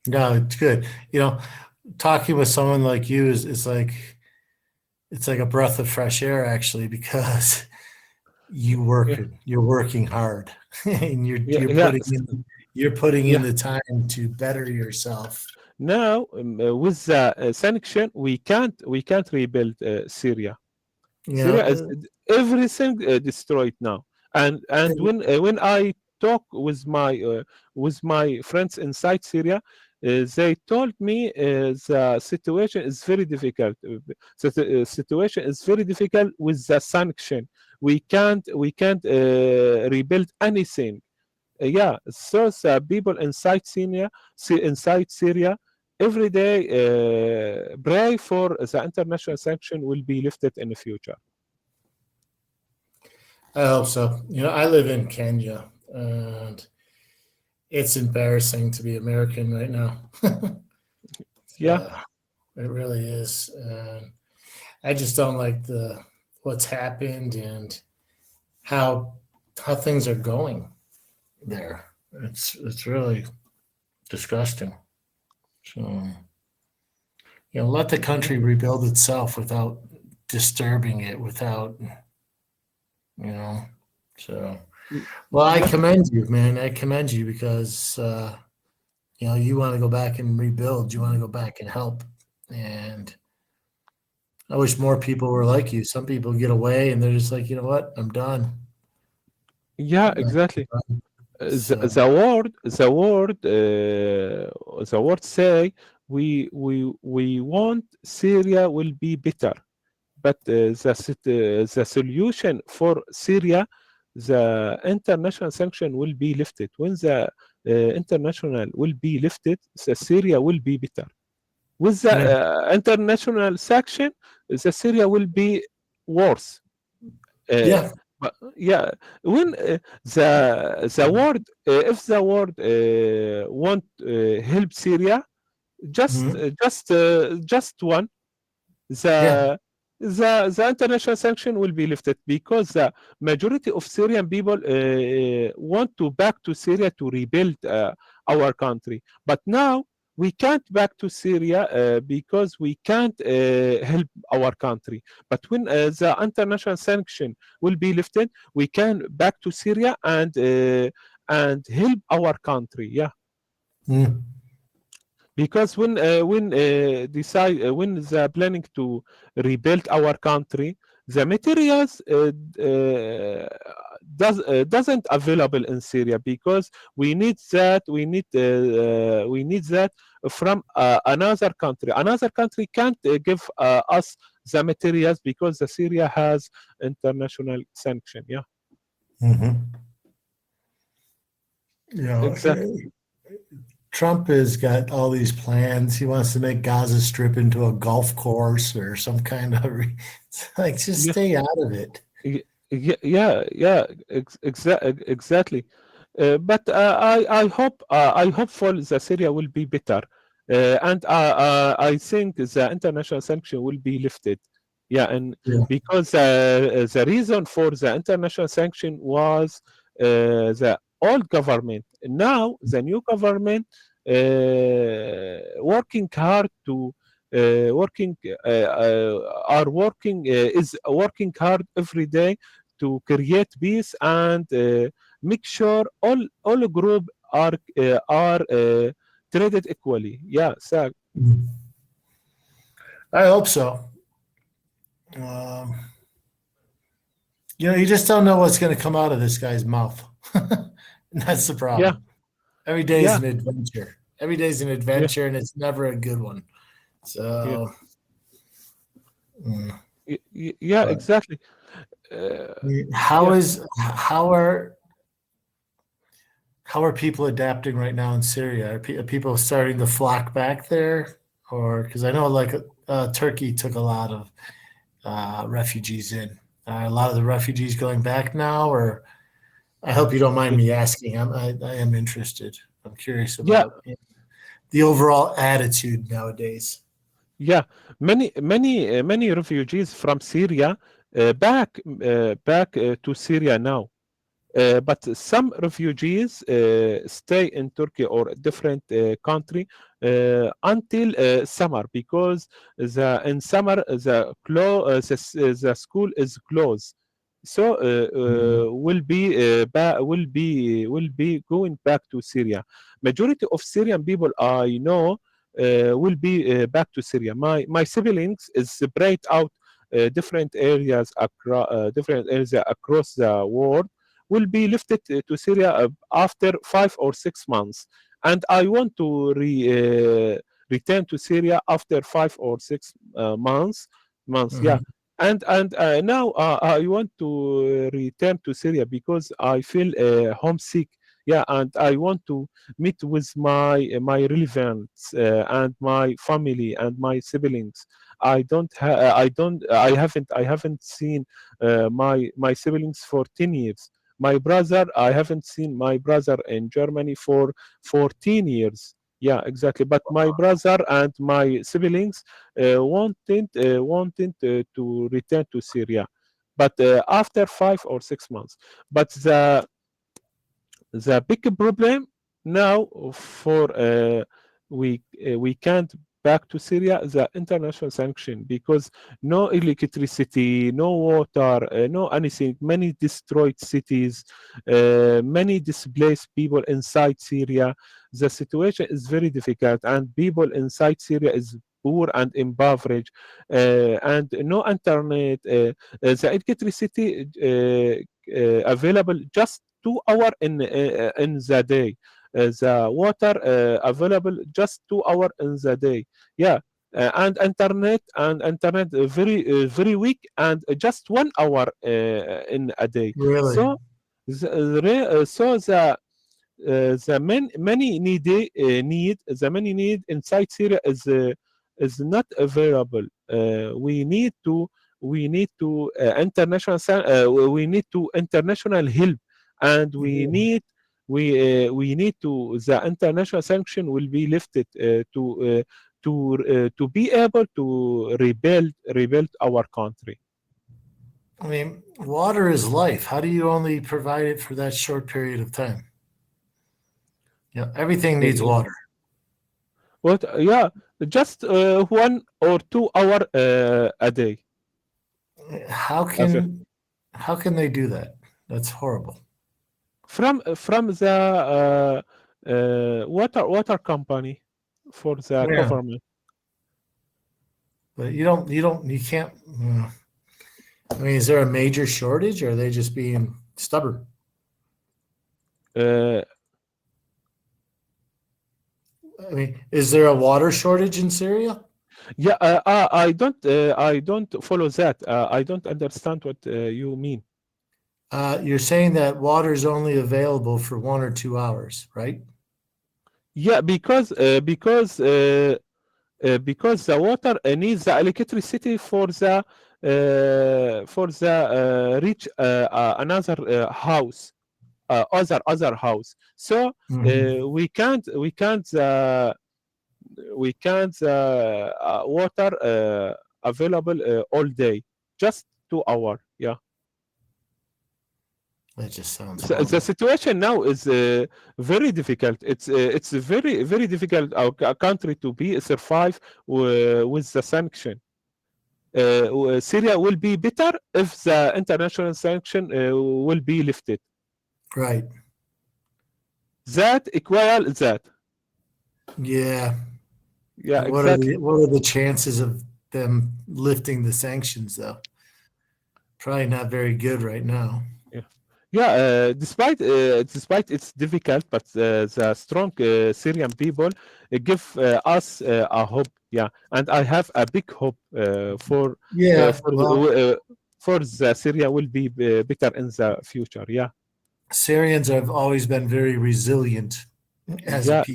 No, it's good. Talking with someone like you is like it's like a breath of fresh air actually because Yeah, you're working hard and yeah, yeah, you're putting in yeah. the time to better yourself. Now, with the sanction, we can't rebuild Syria. You Syria is know, everything destroyed now. And when I talk with my friends inside Syria, they told me the situation is very difficult. The situation is very difficult with the sanction. We can't rebuild anything. Yeah, so the people inside Syria, every day pray for the international sanction will be lifted in the future. I hope so. I live in Kenya, and it's embarrassing to be American right now. Yeah, uh, it really is. I just don't like the what's happened and how how things are going there. It's really disgusting. So let the yeah, country rebuild itself without disturbing it, without you know. So well, I yeah, commend you, man. I commend you because you want to go back and rebuild. You want to go back and help. And I wish more people were like you. Some people get away and they're just like, you know what, I'm done. yeah, I'm exactly. done. The, So the word say we want Syria will be better, but the solution for Syria, the international sanction will be lifted. When the international will be lifted, the Syria will be better. With the yeah. international sanction, the Syria will be worse. Uh, Yeah. but yeah, when the world, if the world want help Syria, Mhm. just one, Yeah. the international sanction will be lifted because the majority of Syrian people want to back to Syria to rebuild our country. But now we can't back to Syria because we can't help our country. But when the international sanction will be lifted, we can back to Syria and help our country. Yeah, Mm. because when the planning to rebuild our country, the materials doesn't available in Syria because we need that from another country. Another country can't give us the materials because the Syria has international sanction. Yeah, Hmm. exactly. Trump has got all these plans. He wants to make Gaza Strip into a golf course or some kind of. It's like, just Yeah, stay out of it. yeah, exactly. But I hope for the Syria will be better, and I think the international sanction will be lifted. Yeah, and Yeah. because the reason for the international sanction was the old government. Now the new government working hard to working are working is working hard every day to create peace and make sure all group are treated equally. Yeah, so Mm. I hope so. Um, you just don't know what's going to come out of this guy's mouth. That's the yeah, problem. Every day is yeah, an adventure. Every day is an yeah, adventure, and it's never a good one. yeah, So, mm, yeah, but exactly. Uh, how yeah, is how are people adapting right now in Syria? Are people starting to flock back there, or because I know like Turkey took a lot of refugees in. A lot of the refugees going back now, or I hope you don't mind yeah, me asking. I am interested. I'm curious yeah, about the overall attitude nowadays. yeah. Many refugees from Syria back to Syria now. but some refugees stay in Turkey or a different country until summer, because in summer the school is closed. So will be going back to Syria. Majority of Syrian people I know will be back to Syria. My siblings is spread out different areas across the world, will be lifted to Syria after 5 or 6 months. And I want to return to Syria after 5 or 6 months. Yeah. Mhm. And now I want to return to Syria because I feel homesick. Yeah, and I want to meet with my relevants and my family and my siblings. I haven't seen my siblings for 10 years. My brother, I haven't seen my brother in Germany for 14 years. Yeah, exactly. But my brother and my siblings wanted to return to Syria, but after 5 or 6 months. But the big problem now for we can't back to Syria, the international sanction, because no electricity, no water, no anything. Many destroyed cities, many displaced people inside Syria. The situation is very difficult, and people inside Syria is poor and impoverished, and no internet. The electricity available just 2 hours in the day. The water available just 2 hours in the day. Yeah. And internet very weak, and just 1 hour in a day. Really? So the many need inside Syria is not available. We need to we need to international help, and Yeah. we need to the international sanction will be lifted to be able to rebuild our country. I mean, water is life. How do you only provide it for that short period of time? Yeah, everything needs Uh, water. What? Yeah, just 1 or 2 hour a day. How As a- can how can they do that? That's horrible. from the water company for the Yeah, government. but you can't. I mean, is there a major shortage, or are they just being stubborn? Uh, I mean, is there a water shortage in Syria? yeah, I don't follow that. I don't understand what you mean. You're saying that water is only available for 1 or 2 hours, right? Yeah, because the water needs the electricity for the reach another house, other house. So Hmm. we can't water available all day, just 2 hour. Yeah. That just sounds The horrible. situation now is very difficult. It's very difficult our country to be survive with the sanction. Syria will be better if the international sanction will be lifted. Right. That equal that. Yeah. Yeah, And exactly. what are the chances of them lifting the sanctions, though? Probably not very good right now. Yeah, yeah. Despite it's difficult, but the strong Syrian people give us a hope. Yeah, and I have a big hope Yeah. for Well, for the Syria will be better in the future. Yeah, Syrians have always been very resilient as a yeah. people.